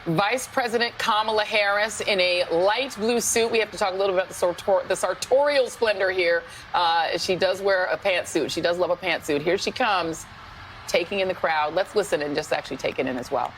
Vice President Kamala Harris in a light blue suit. We have to talk a little bit about the sartorial splendor here. She does wear a pantsuit. She does love a pantsuit. Here she comes, taking in the crowd. Let's listen and just actually take it in as well.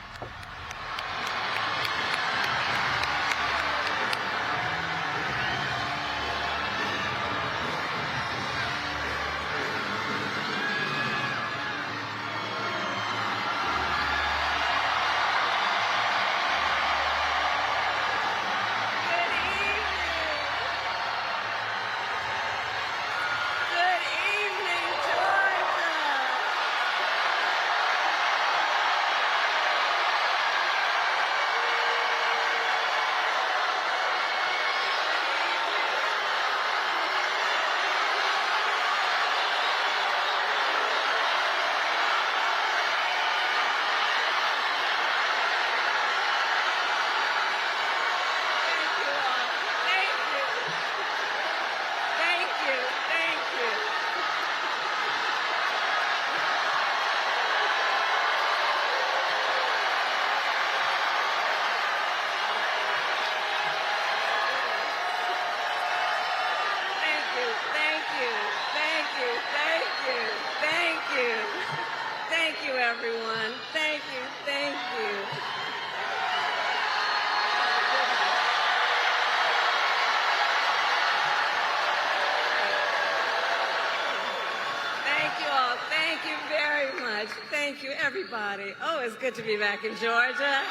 Everyone. Thank you. Thank you. Thank you all. Thank you very much. Thank you, everybody. Oh, it's good to be back in Georgia.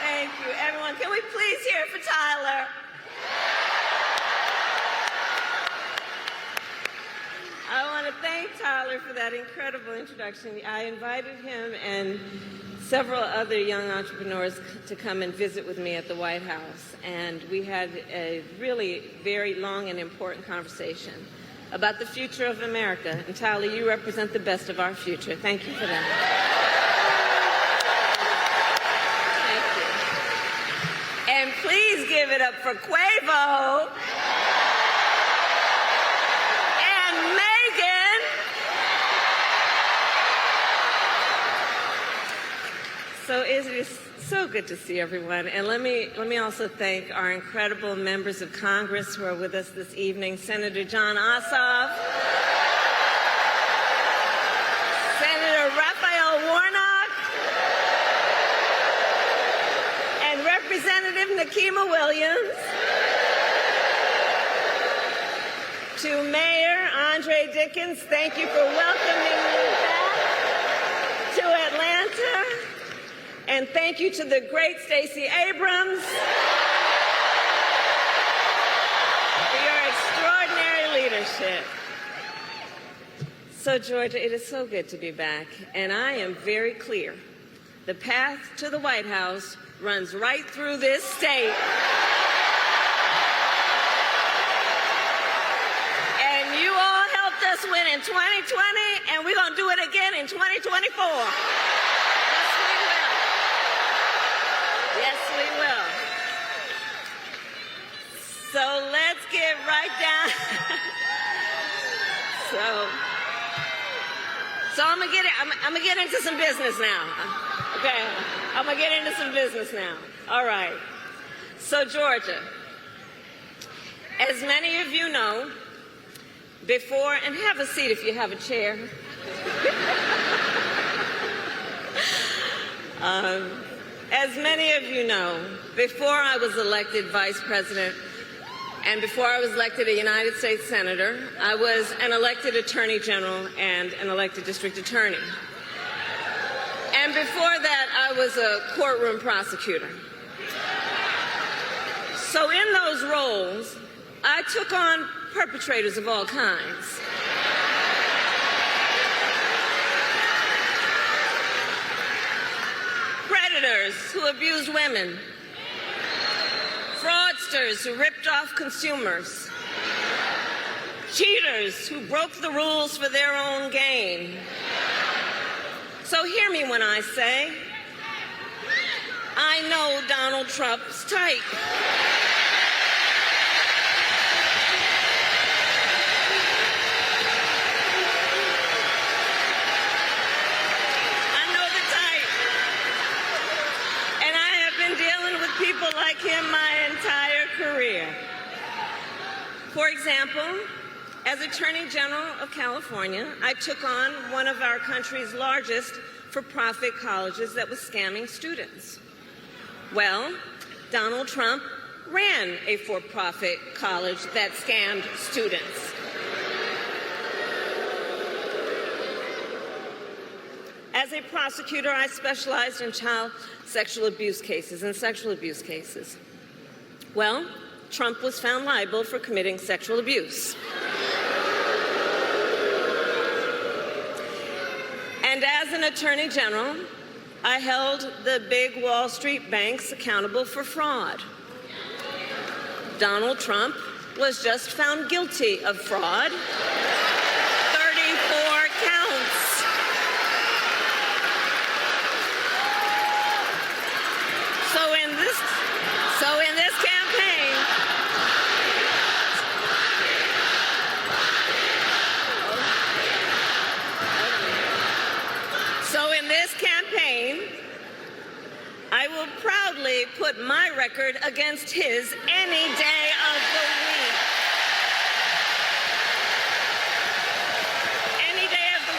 Thank you, everyone. Can we please hear it for Tyler? I want to thank Tyler for that incredible introduction. I invited him and several other young entrepreneurs to come and visit with me at the White House, and we had a really very long and important conversation about the future of America. And Tyler, you represent the best of our future. Thank you for that. Thank you. And please give it up for Quavo. So it is so good to see everyone. And let me also thank our incredible members of Congress who are with us this evening. Senator Jon Ossoff, Senator Raphael Warnock, and Representative Nikema Williams, to Mayor Andre Dickens, thank you for welcoming me back to Atlanta. And thank you to the great Stacey Abrams for your extraordinary leadership. So, Georgia, it is so good to be back, and I am very clear. The path to the White House runs right through this state. And you all helped us win in 2020, and we're going to do it again in 2024. Yes, we will. So let's get right down. So I'm gonna get into some business now. Okay, I'm gonna get into some business now. All right. So Georgia, as many of you know, before, and have a seat if you have a chair. As many of you know, before I was elected vice president and before I was elected a United States senator, I was an elected attorney general and an elected district attorney. And before that, I was a courtroom prosecutor. So in those roles, I took on perpetrators of all kinds. Predators who abused women, fraudsters who ripped off consumers, cheaters who broke the rules for their own gain. So hear me when I say, I know Donald Trump's type. I For example, as Attorney General of California, I took on one of our country's largest for-profit colleges that was scamming students. Well, Donald Trump ran a for-profit college that scammed students. As a prosecutor, I specialized in child sexual abuse cases and sexual abuse cases. Well, Trump was found liable for committing sexual abuse. And as an attorney general, I held the big Wall Street banks accountable for fraud. Donald Trump was just found guilty of fraud. 34 counts. So in this campaign, I will proudly put my record against his any day of the week. Any day of the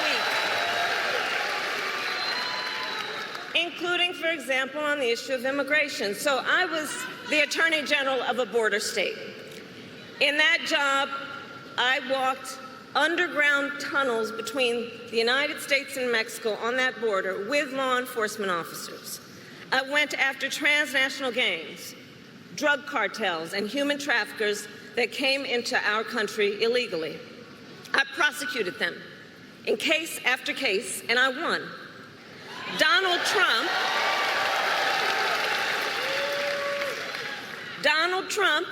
week. Including, for example, on the issue of immigration. So I was the Attorney General of a border state. In that job, I walked underground tunnels between the United States and Mexico on that border with law enforcement officers. I went after transnational gangs, drug cartels, and human traffickers that came into our country illegally. I prosecuted them in case after case, and I won. Donald Trump,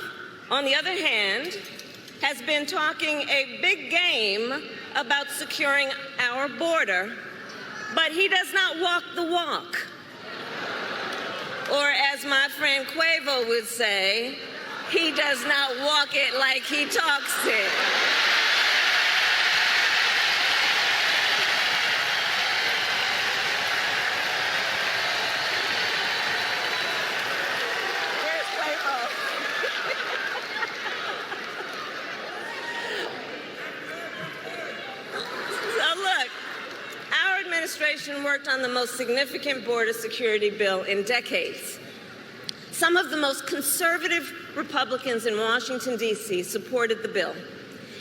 on the other hand, has been talking a big game about securing our border, but he does not walk the walk. Or as my friend Quavo would say, he does not walk it like he talks it. Where's Quavo? So look, our administration worked on the most significant border security bill in decades. Some of the most conservative Republicans in Washington, D.C. supported the bill.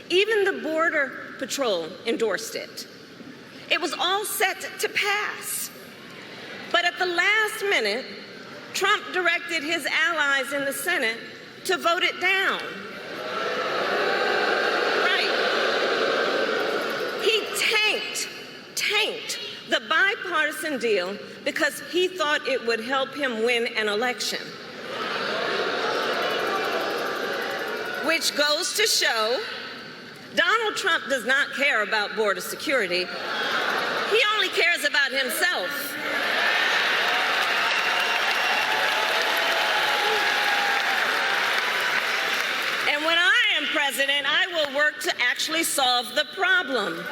Even the Border Patrol endorsed it. It was all set to pass. But at the last minute, Trump directed his allies in the Senate to vote it down. Right. He tanked the bipartisan deal because he thought it would help him win an election. Which goes to show Donald Trump does not care about border security. He only cares about himself. And when I am president, I will work to actually solve the problem.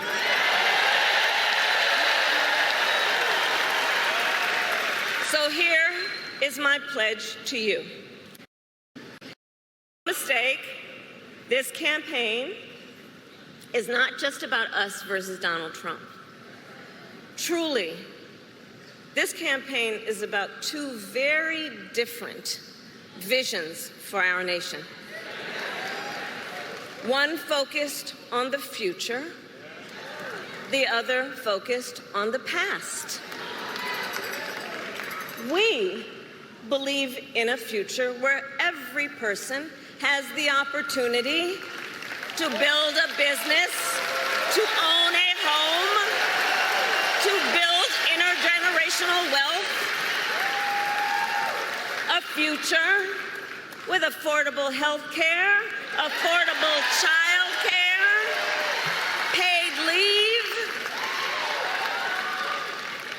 So here is my pledge to you. Mistake, this campaign is not just about us versus Donald Trump. Truly, this campaign is about two very different visions for our nation. One focused on the future, the other focused on the past. We believe in a future where every person has the opportunity to build a business, to own a home, to build intergenerational wealth, a future with affordable health care, affordable child care, paid leave.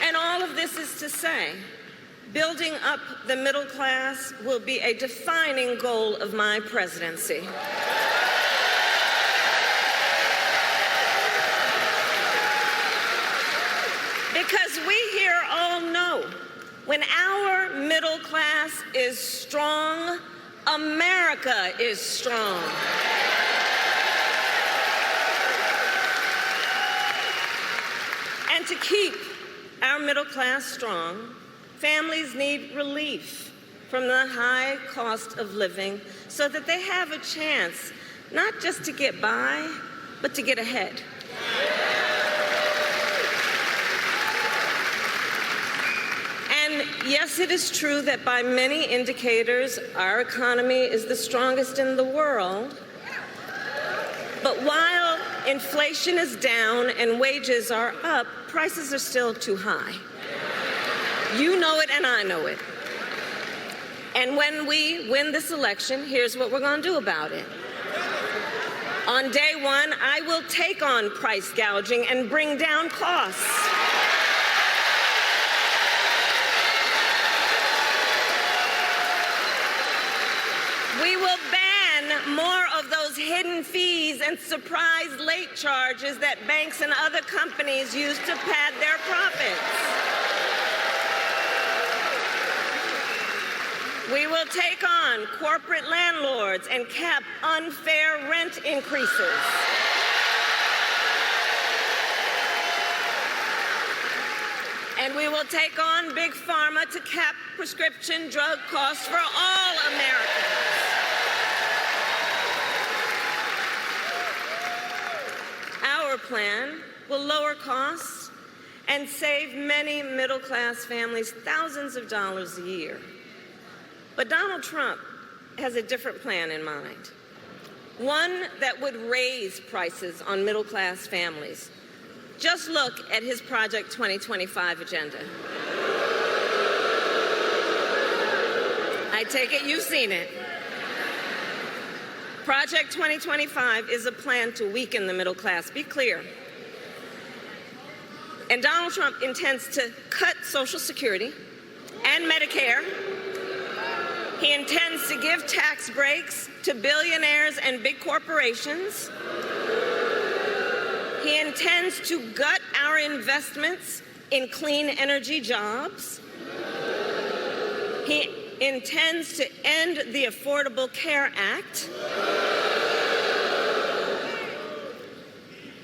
And all of this is to say, building up the middle class will be a defining goal of my presidency. Because we here all know, when our middle class is strong, America is strong. And to keep our middle class strong, families need relief from the high cost of living so that they have a chance not just to get by, but to get ahead. And yes, it is true that by many indicators, our economy is the strongest in the world. But while inflation is down and wages are up, prices are still too high. You know it and I know it. And when we win this election, here's what we're going to do about it. On day one, I will take on price gouging and bring down costs. We will ban more of those hidden fees and surprise late charges that banks and other companies use to pad their profits. We will take on corporate landlords and cap unfair rent increases. And we will take on Big Pharma to cap prescription drug costs for all Americans. Our plan will lower costs and save many middle-class families thousands of dollars a year. But Donald Trump has a different plan in mind, one that would raise prices on middle-class families. Just look at his Project 2025 agenda. I take it you've seen it. Project 2025 is a plan to weaken the middle class. Be clear. And Donald Trump intends to cut Social Security and Medicare. He intends to give tax breaks to billionaires and big corporations. He intends to gut our investments in clean energy jobs. He intends to end the Affordable Care Act,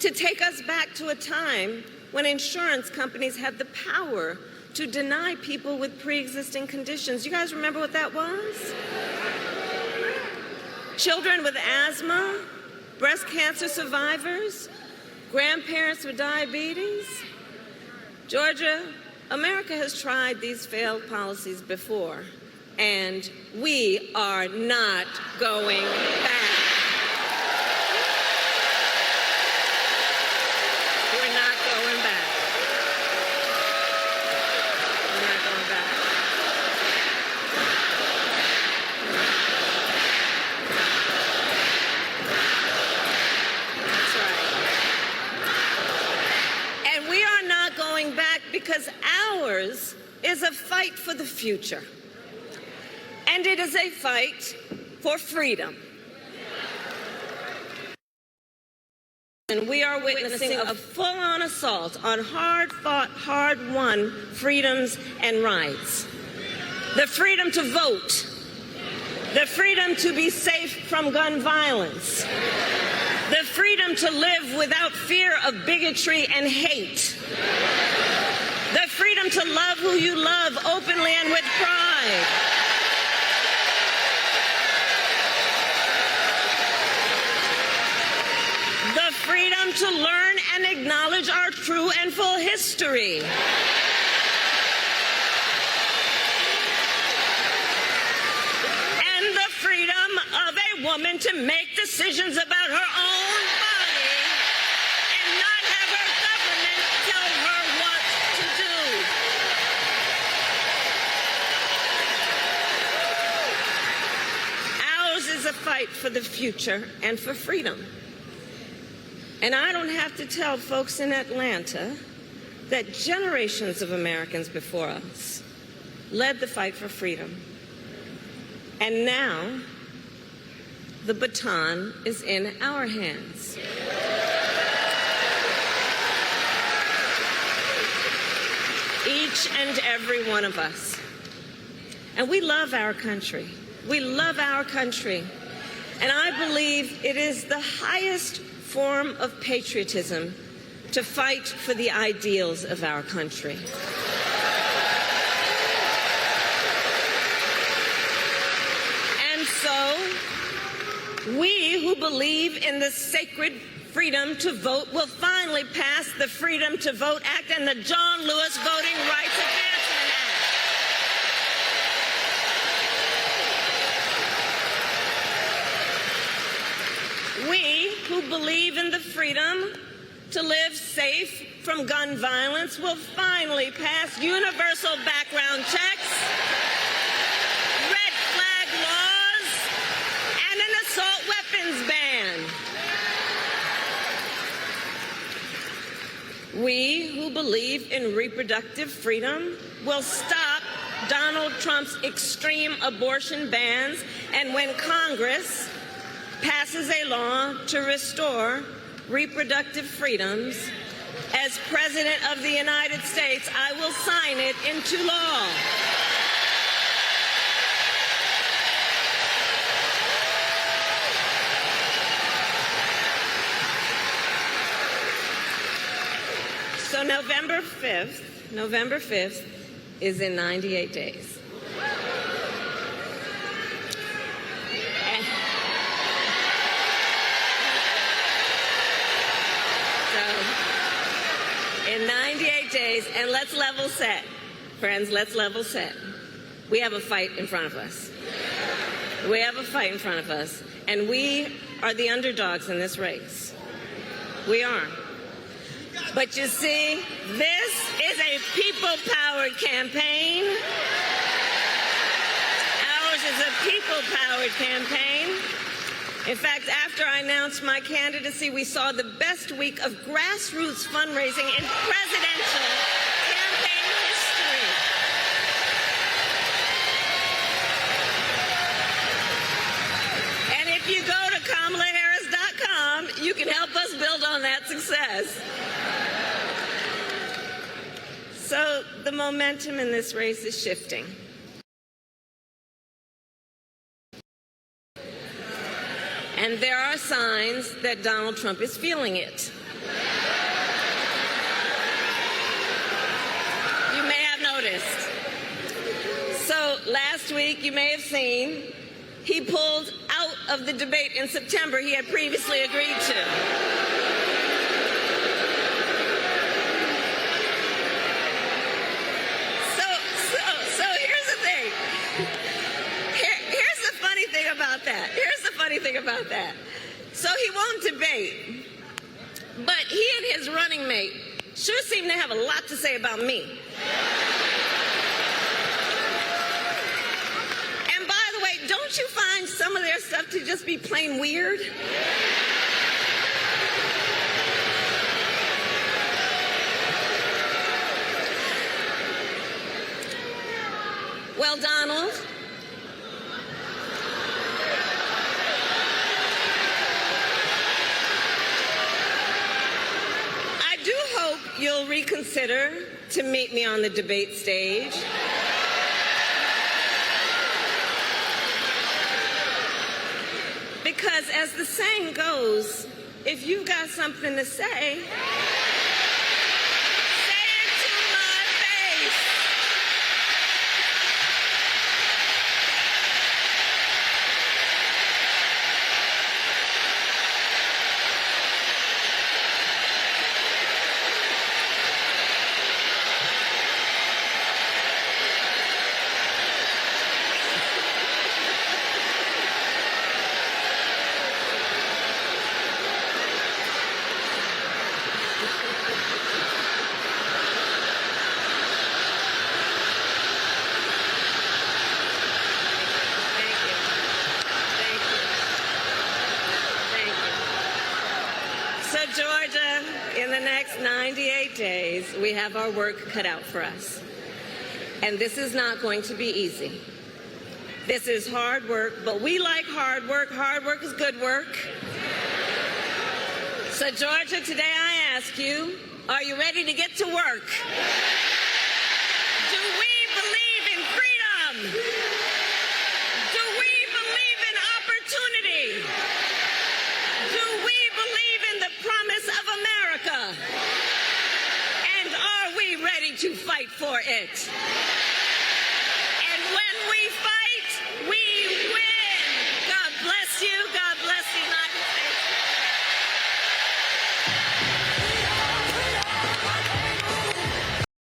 to take us back to a time when insurance companies had the power to deny people with pre-existing conditions. You guys remember what that was? Children with asthma, breast cancer survivors, grandparents with diabetes. Georgia, America has tried these failed policies before, and we are not going back. We're not going back. We're not going back. That's right. And we are not going back because ours is a fight for the future. And it is a fight for freedom. And we are witnessing a full-on assault on hard-fought, hard-won freedoms and rights. The freedom to vote, the freedom to be safe from gun violence, the freedom to live without fear of bigotry and hate, the freedom to love who you love openly and with pride. The freedom to learn and acknowledge our true and full history. And the freedom of a woman to make decisions about her own body and not have her government tell her what to do. Ours is a fight for the future and for freedom. And I don't have to tell folks in Atlanta that generations of Americans before us led the fight for freedom. And now, the baton is in our hands. Each and every one of us. And we love our country. We love our country. And I believe it is the highest form of patriotism to fight for the ideals of our country. And so, we who believe in the sacred freedom to vote will finally pass the Freedom to Vote Act and the John Lewis Voting Rights Advancement Act. We who believe in the freedom to live safe from gun violence will finally pass universal background checks, red flag laws, and an assault weapons ban. We who believe in reproductive freedom will stop Donald Trump's extreme abortion bans, and when Congress passes a law to restore reproductive freedoms, as President of the United States, I will sign it into law. So November 5th is in 98 days. In 98 days, and let's level set. Friends, let's level set. We have a fight in front of us. We have a fight in front of us, and we are the underdogs in this race. We are. But you see, this is a people-powered campaign. Ours is a people-powered campaign. In fact, after I announced my candidacy, we saw the best week of grassroots fundraising in presidential campaign history. And if you go to KamalaHarris.com, you can help us build on that success. So the momentum in this race is shifting. And there are signs that Donald Trump is feeling it. You may have noticed. So last week, you may have seen, he pulled out of the debate in September he had previously agreed to. So here's the thing. Here's the funny thing about that. About that. So he won't debate, but he and his running mate sure seem to have a lot to say about me. And by the way, don't you find some of their stuff to just be plain weird? Well, Donald, you'll reconsider to meet me on the debate stage. Because as the saying goes, if you've got something to say, say it to my face. Georgia, in the next 98 days, we have our work cut out for us. And this is not going to be easy. This is hard work, but we like hard work. Hard work is good work. So, Georgia, today I ask you, are you ready to get to work? Do we believe in freedom? Do we believe in opportunity? Do we believe in the promise of America? going to fight for it. And when we fight, we win. God bless you.